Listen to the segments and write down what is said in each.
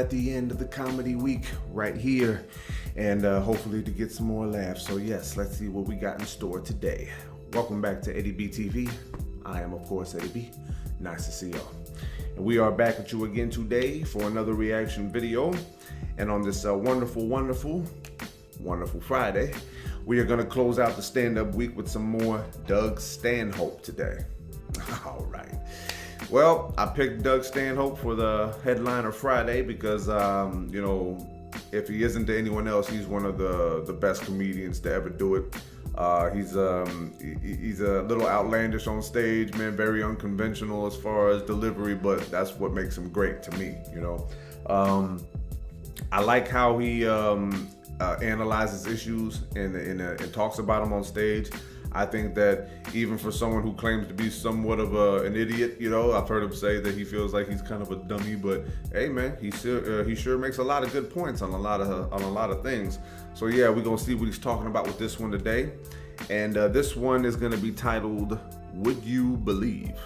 at the end of the comedy week right here, and hopefully to get some more laughs. So yes, let's see what we got in store today. Welcome back to Eddie B TV. I am, of course, Eddie B. Nice to see y'all. And we are back with you again today for another reaction video. And on this wonderful Friday, we are going to close out the stand-up week with some more Doug Stanhope today. All right. Well, I picked Doug Stanhope for the headliner Friday because, you know, if he isn't to anyone else, he's one of the best comedians to ever do it. He's a little outlandish on stage, man, very unconventional as far as delivery, but that's what makes him great to me, you know. I like how he analyzes issues and talks about them on stage. I think that even for someone who claims to be somewhat of an idiot, you know, I've heard him say that he feels like he's kind of a dummy, but hey, man, he sure makes a lot of good points on a lot of things. So yeah, we're gonna see what he's talking about with this one today, and this one is gonna be titled "Would You Believe?"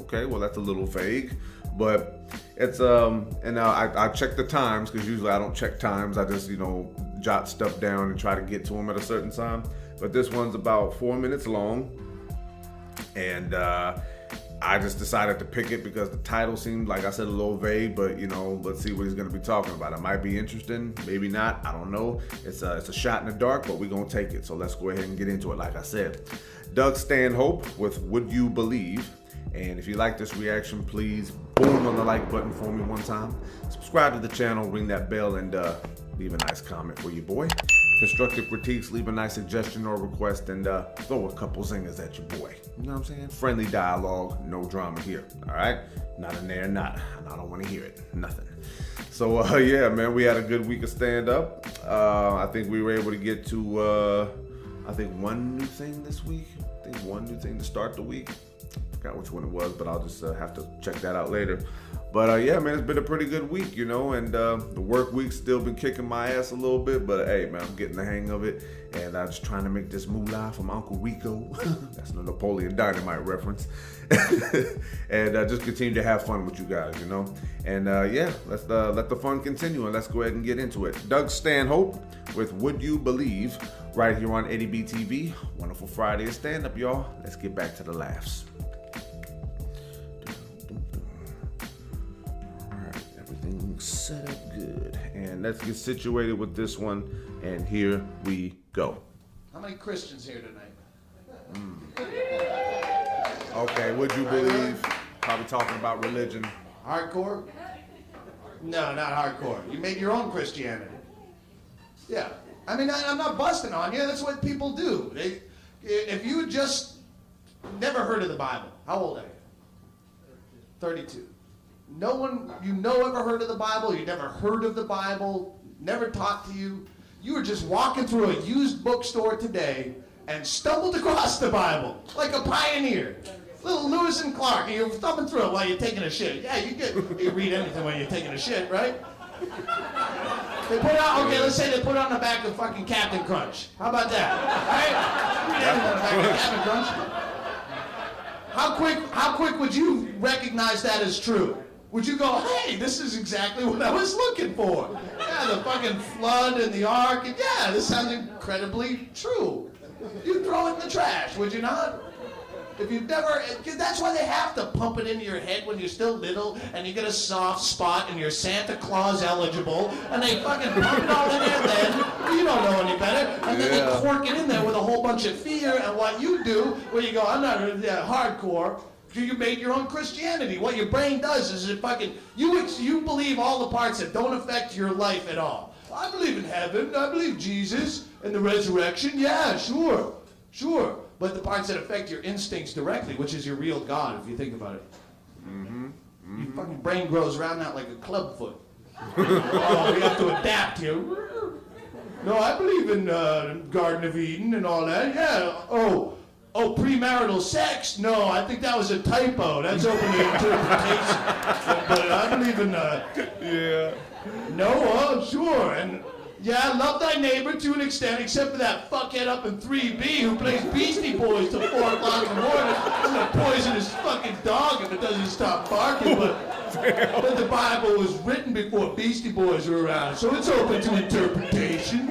Okay, well that's a little vague, but it's and I check the times because usually I don't check times. I just, you know, jot stuff down and try to get to them at a certain time. But this one's about 4 minutes long, and I just decided to pick it because the title seemed, like I said, a little vague, but you know, let's see what he's gonna be talking about. It might be interesting, maybe not, I don't know. It's a shot in the dark, but we're gonna take it. So let's go ahead and get into it. Like I said, Doug Stanhope with Would You Believe? And if you like this reaction, please boom on the like button for me one time. Subscribe to the channel, ring that bell, and leave a nice comment for your boy. Constructive critiques, leave a nice suggestion or request, and throw a couple zingers at your boy. You know what I'm saying? Friendly dialogue, no drama here, all right? Not in there, not. I don't want to hear it, nothing. So yeah, man, we had a good week of stand-up. I think we were able to get to, I think one new thing this week. I think one new thing to start the week. Forgot which one it was, but I'll just have to check that out later. But yeah, man, it's been a pretty good week, you know, and the work week's still been kicking my ass a little bit, but hey, man, I'm getting the hang of it, and I'm just trying to make this moolah from Uncle Rico. That's a Napoleon Dynamite reference. And just continue to have fun with you guys, you know. And yeah, let's let the fun continue, and let's go ahead and get into it. Doug Stanhope with Would You Believe? Right here on Eddie B TV. Wonderful Friday of stand-up, y'all. Let's get back to the laughs. Set up good, and let's get situated with this one, and here we go. How many Christians here tonight? Okay, would you believe? Probably talking about religion. Hardcore? No, not hardcore. You made your own Christianity. Yeah, I mean, I'm not busting on you. That's what people do. If you just never heard of the Bible, how old are you? 32. No one you know ever heard of the Bible, you never heard of the Bible, never talked to you. You were just walking through a used bookstore today and stumbled across the Bible like a pioneer. Little Lewis and Clark, and you're thumbing through it while you're taking a shit. Yeah, you read anything while you're taking a shit, right? They put out, okay, let's say they put it on the back of fucking Captain Crunch. How about that? Right? Read anything on the back of Captain Crunch. How quick would you recognize that as true? Would you go, hey, this is exactly what I was looking for? Yeah, the fucking flood and the ark, and yeah, this sounds incredibly true. You'd throw it in the trash, would you not? If you've never, that's why they have to pump it into your head when you're still little, and you get a soft spot and you're Santa Claus eligible, and they fucking pump it all in there then, you don't know any better, and then they cork it in there with a whole bunch of fear, and what you do, where you go, I'm not hardcore, you made your own Christianity. What your brain does is it fucking, you believe all the parts that don't affect your life at all. I believe in heaven, I believe Jesus and the resurrection, yeah, sure. But the parts that affect your instincts directly, which is your real God, if you think about it. Your fucking brain grows around that like a club foot. Oh, we have to adapt here. No, I believe in Garden of Eden and all that, yeah. Oh, premarital sex? No, I think that was a typo. That's open to interpretation. But I believe in yeah. No, sure. And yeah, I love thy neighbor to an extent, except for that fuckhead up in 3B who plays Beastie Boys till 4 o'clock in the morning. I'm gonna poison his fucking dog if it doesn't stop barking, but But the Bible was written before Beastie Boys were around, so it's open to interpretation.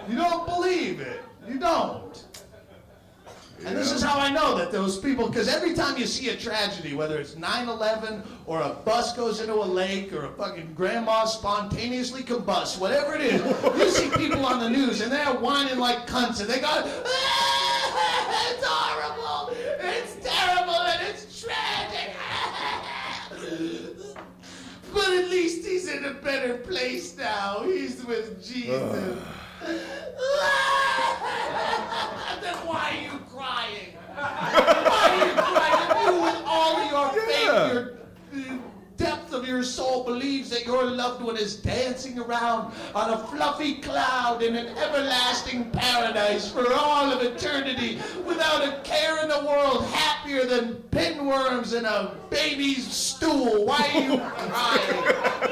You don't believe it. You don't. And this is how I know that those people, because every time you see a tragedy, whether it's 9/11 or a bus goes into a lake or a fucking grandma spontaneously combusts, whatever it is, you see people on the news and they're whining like cunts and they go, it's horrible, it's terrible, and it's tragic. But at least he's in a better place now. He's with Jesus. Then why are you crying? Why are you crying? You with all of your faith, your depth of your soul believes that your loved one is dancing around on a fluffy cloud in an everlasting paradise for all of eternity without a care in the world, happier than pinworms in a baby's stool. Why are you crying?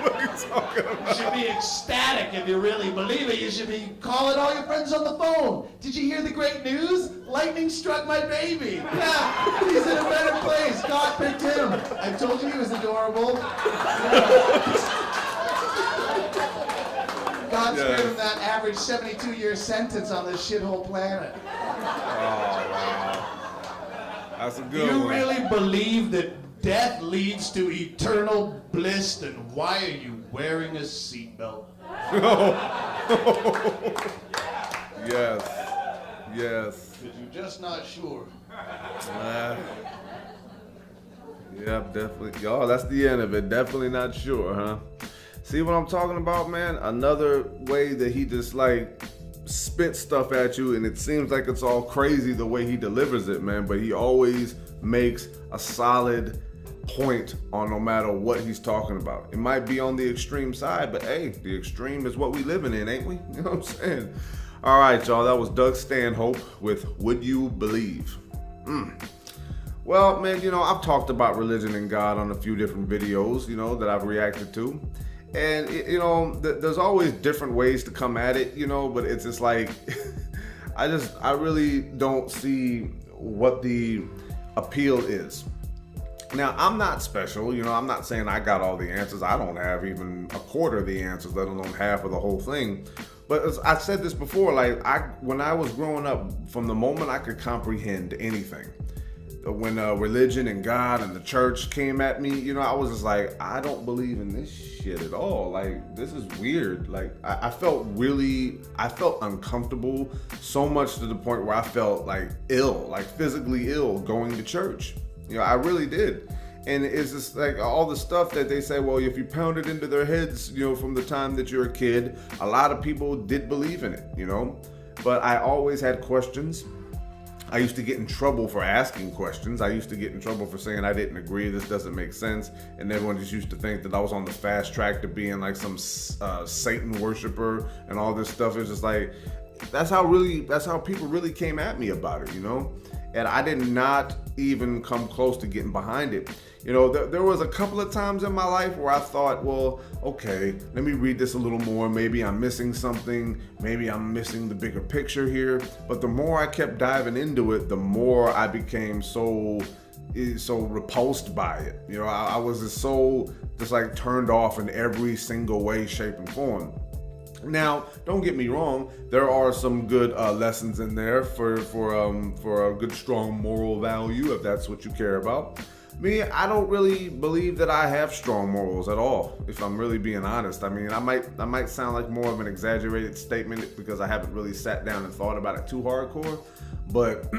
What are you talking about? You should be ecstatic if you really believe it. You should be calling all your friends on the phone. Did you hear the great news? Lightning struck my baby. Yeah, he's in a better place. God picked him. I told you he was adorable. God spared him that average 72-year sentence on this shithole planet. Oh, wow. That's a good You one. really believe that death leads to eternal bliss, then why are you wearing a seatbelt? Yes. Yes. Because you're just not sure. Yep, definitely. Oh, that's the end of it. Definitely not sure, huh? See what I'm talking about, man? Another way that he just like spits stuff at you, and it seems like it's all crazy the way he delivers it, man. But he always makes a solid point on no matter what he's talking about. It might be on the extreme side, but hey, the extreme is what we living in, ain't we? You know what I'm saying? All right, y'all. That was Doug Stanhope with Would You Believe? Well, man, you know, I've talked about religion and God on a few different videos, you know, that I've reacted to. And, you know, there's always different ways to come at it, you know, but it's just like, I really don't see what the appeal is. Now, I'm not special, you know, I'm not saying I got all the answers. I don't have even a quarter of the answers, let alone half of the whole thing. But as I said this before, like, when I was growing up, from the moment I could comprehend anything, when religion and God and the church came at me, you know, I was just like, I don't believe in this shit at all. Like, this is weird. Like, I felt uncomfortable, so much to the point where I felt like ill, like physically ill going to church. You know, I really did. And it's just like all the stuff that they say, well, if you pound it into their heads, you know, from the time that you're a kid, a lot of people did believe in it, you know, but I always had questions. I used to get in trouble for asking questions. I used to get in trouble for saying I didn't agree, this doesn't make sense. And everyone just used to think that I was on the fast track to being like some Satan worshiper and all this stuff. It's just like, that's how people really came at me about it, you know? And I did not even come close to getting behind it. You know, there was a couple of times in my life where I thought, well, okay, let me read this a little more. Maybe I'm missing something. Maybe I'm missing the bigger picture here. But the more I kept diving into it, the more I became so repulsed by it. You know, I was just like turned off in every single way, shape, and form. Now, don't get me wrong. There are some good lessons in there for a good, strong moral value, if that's what you care about. Me, I don't really believe that I have strong morals at all, if I'm really being honest. I mean, I might sound like more of an exaggerated statement because I haven't really sat down and thought about it too hardcore, but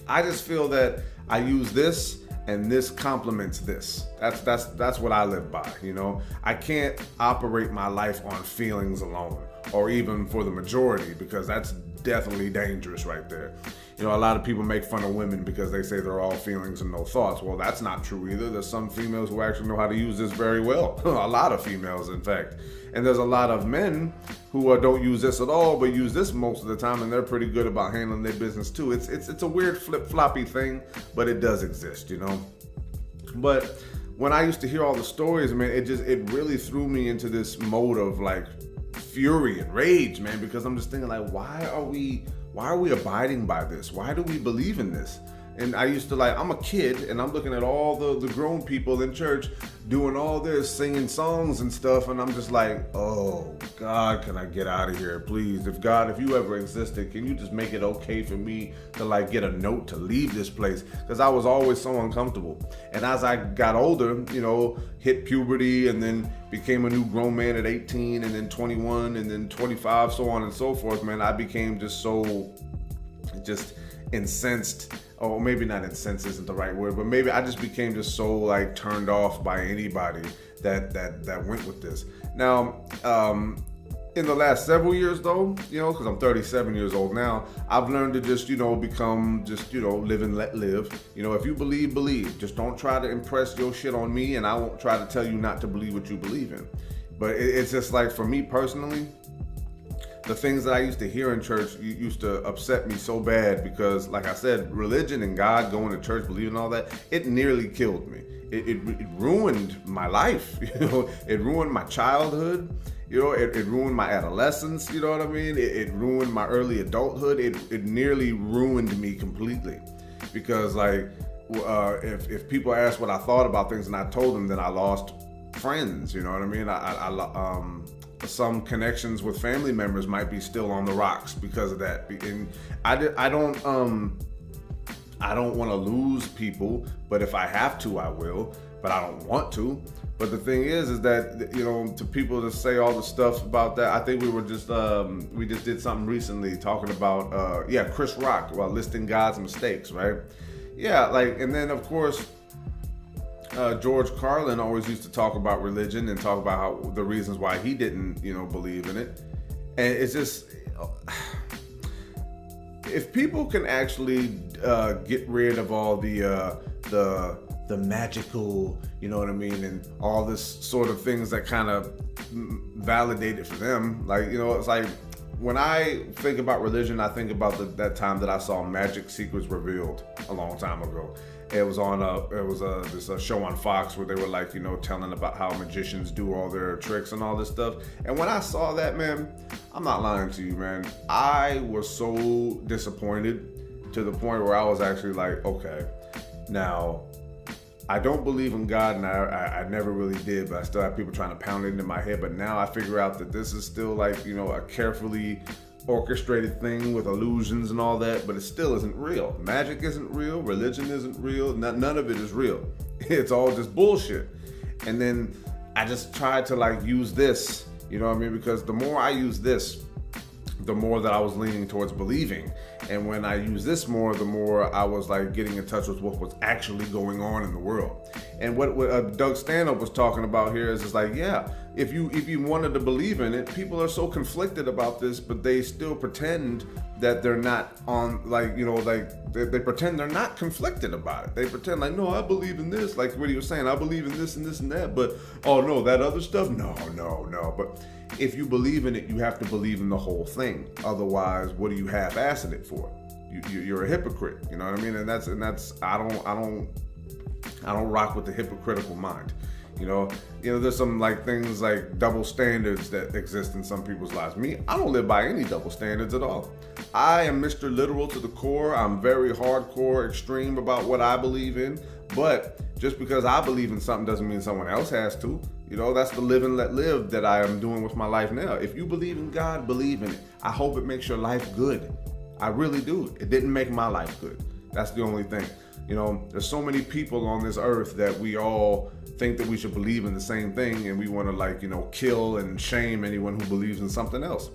I just feel that I use this and this complements this. That's what I live by, you know? I can't operate my life on feelings alone, or even for the majority, because that's definitely dangerous right there. You know, a lot of people make fun of women because they say they're all feelings and no thoughts. Well, that's not true either. There's some females who actually know how to use this very well. A lot of females, in fact. And there's a lot of men who don't use this at all, but use this most of the time, and they're pretty good about handling their business too. It's a weird flip-floppy thing, but it does exist, you know? But when I used to hear all the stories, man, it really threw me into this mode of like fury and rage, man, because I'm just thinking like, why are we abiding by this? Why do we believe in this? And I used to like, I'm a kid and I'm looking at all the grown people in church doing all this, singing songs and stuff. And I'm just like, oh God, can I get out of here, please? If you ever existed, can you just make it okay for me to like get a note to leave this place? Because I was always so uncomfortable. And as I got older, you know, hit puberty and then became a new grown man at 18 and then 21 and then 25, so on and so forth, man, I became just incensed. Or maybe not incensed isn't the right word, but maybe I just became just so like turned off by anybody that went with this. Now, in the last several years though, you know, because I'm 37 years old now, I've learned to just, you know, become just, you know, live and let live. You know, if you believe, believe. Just don't try to impress your shit on me, and I won't try to tell you not to believe what you believe in. But it's just like, for me personally, the things that I used to hear in church used to upset me so bad because, like I said, religion and God, going to church, believing all that, it nearly killed me. It ruined my life, you know. It ruined my childhood, you know. It ruined my adolescence, you know what I mean. It ruined my early adulthood. It nearly ruined me completely because, like, if people asked what I thought about things and I told them, then I lost friends, you know what I mean. Some connections with family members might be still on the rocks because of that. And I don't want to lose people, but if I have to, I will. But I don't want to. But the thing is that, you know, to people to say all the stuff about that, I think we just did something recently talking about Chris Rock, about listing God's mistakes, right? Yeah, like, and then of course, George Carlin always used to talk about religion and talk about how the reasons why he didn't, you know, believe in it. And it's just, if people can actually get rid of all the magical, you know what I mean, and all this sort of things that kind of validate it for them, like, you know, it's like, when I think about religion, I think about that time that I saw Magic Secrets Revealed a long time ago. It was on this show on Fox where they were like, you know, telling about how magicians do all their tricks and all this stuff. And when I saw that, man, I'm not lying to you, man, I was so disappointed to the point where I was actually like, okay, now I don't believe in God, and I never really did, but I still have people trying to pound it into my head. But now I figure out that this is still like, you know, a carefully orchestrated thing with illusions and all that, but it still isn't real. Magic isn't real. Religion isn't real. None of it is real. It's all just bullshit. And then I just tried to like use this, you know what I mean? Because the more I use this, the more that I was leaning towards believing. And when I used this more, the more I was like getting in touch with what was actually going on in the world. And what Doug Stanhope was talking about here is just like, yeah, if you wanted to believe in it, people are so conflicted about this, but they still pretend that they're not on, like, you know, like they pretend they're not conflicted about it. They pretend like, no, I believe in this, like what he was saying, I believe in this and this and that, but oh no, that other stuff, no. But if you believe in it, you have to believe in the whole thing. Otherwise, what are you half-assing it for? You're a hypocrite, you know what I mean? And that's I don't rock with the hypocritical mind. You know, there's some like things like double standards that exist in some people's lives. Me, I don't live by any double standards at all. I am Mr. Literal to the core. I'm very hardcore, extreme about what I believe in. But just because I believe in something doesn't mean someone else has to. You know, that's the live and let live that I am doing with my life now. If you believe in God, believe in it. I hope it makes your life good. I really do. It didn't make my life good. That's the only thing. You know, there's so many people on this earth that we all think that we should believe in the same thing, and we want to, like, you know, kill and shame anyone who believes in something else.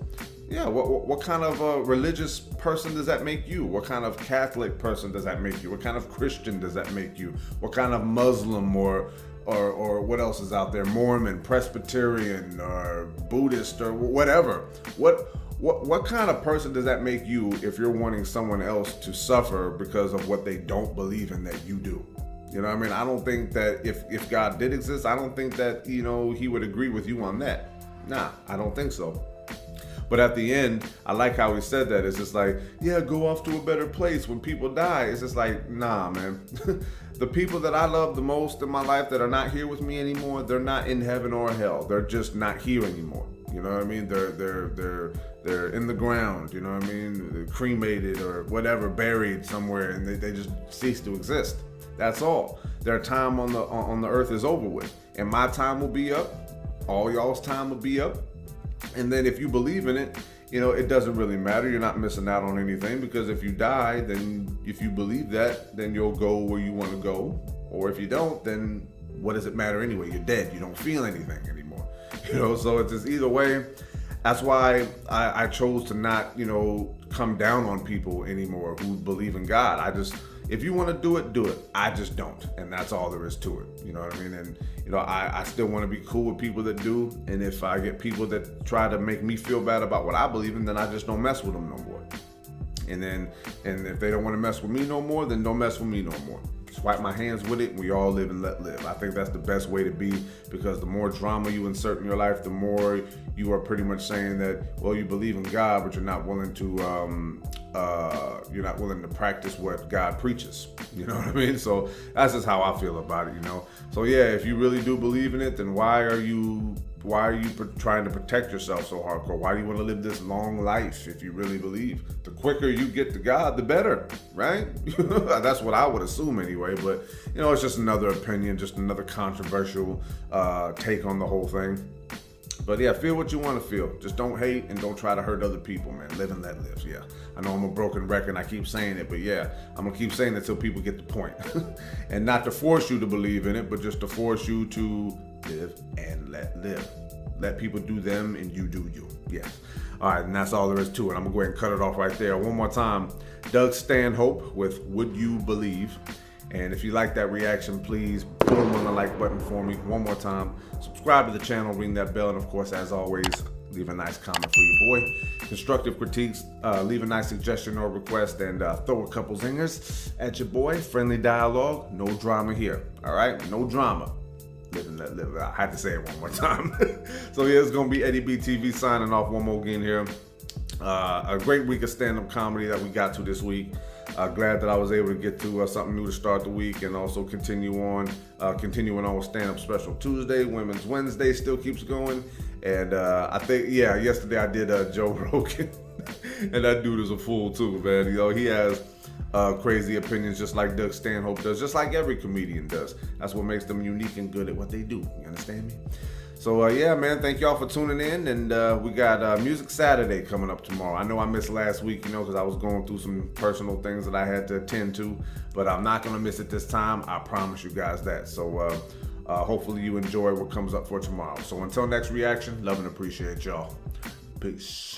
Yeah, what kind of a religious person does that make you? What kind of Catholic person does that make you? What kind of Christian does that make you? What kind of Muslim or what else is out there? Mormon, Presbyterian, or Buddhist, or whatever. What kind of person does that make you if you're wanting someone else to suffer because of what they don't believe in that you do? You know what I mean? I don't think that if God did exist, I don't think that, you know, he would agree with you on that. Nah, I don't think so. But at the end, I like how he said that. It's just like, yeah, go off to a better place when people die. It's just like, nah, man. The people that I love the most in my life that are not here with me anymore, they're not in heaven or hell. They're just not here anymore. You know what I mean? They're in the ground. You know what I mean? They're cremated or whatever, buried somewhere, and they just cease to exist. That's all. Their time on the earth is over with, and my time will be up. All y'all's time will be up. And then if you believe in it, you know, it doesn't really matter. You're not missing out on anything, because if you die, then if you believe that, then you'll go where you want to go. Or if you don't, then what does it matter anyway? You're dead. You don't feel anything anymore. You know, so it's just either way. That's why I chose to not, you know, come down on people anymore who believe in God. If you want to do it, do it. I just don't. And that's all there is to it. You know what I mean? And, you know, I still want to be cool with people that do. And if I get people that try to make me feel bad about what I believe in, then I just don't mess with them no more. And if they don't want to mess with me no more, then don't mess with me no more. Swipe my hands with it, and we all live and let live. I think that's the best way to be, because the more drama you insert in your life, the more you are pretty much saying that, well, you believe in God, but you're not willing to practice what God preaches. You know what I mean? So that's just how I feel about it, you know? So yeah, if you really do believe in it, then why are you trying to protect yourself so hardcore? Why do you want to live this long life if you really believe? The quicker you get to God, the better, right? That's what I would assume anyway, but you know, it's just another opinion, just another controversial take on the whole thing. But yeah, feel what you want to feel. Just don't hate and don't try to hurt other people, man. Live and let live, yeah. I know I'm a broken record and I keep saying it, but yeah, I'm going to keep saying it until people get the point. And not to force you to believe in it, but just to force you to live and let live. Let people do them and you do you. Yes. All right, and that's all there is to it. I'm going to go ahead and cut it off right there. One more time, Doug Stanhope with Would You Believe? And if you like that reaction, please boom on the like button for me. One more time, subscribe to the channel, ring that bell, and of course, as always, leave a nice comment for your boy. Constructive critiques, leave a nice suggestion or request, and throw a couple zingers at your boy. Friendly dialogue, no drama here. All right, no drama. Live and let live. I had to say it one more time. So yeah, it's gonna be Eddie B TV signing off one more again here. A great week of stand-up comedy that we got to this week. Glad that I was able to get to something new to start the week, and also continuing on with stand-up special Tuesday. Women's Wednesday still keeps going, and I think yesterday I did Joe Rogan, and that dude is a fool too, man. You know, he has crazy opinions just like Doug Stanhope does, just like every comedian does. That's what makes them unique and good at what they do. You understand me? So yeah, man, thank y'all for tuning in, and we got Music Saturday coming up tomorrow. I know I missed last week, you know, because I was going through some personal things that I had to attend to, but I'm not going to miss it this time. I promise you guys that. So hopefully you enjoy what comes up for tomorrow. So until next reaction, love and appreciate y'all. Peace.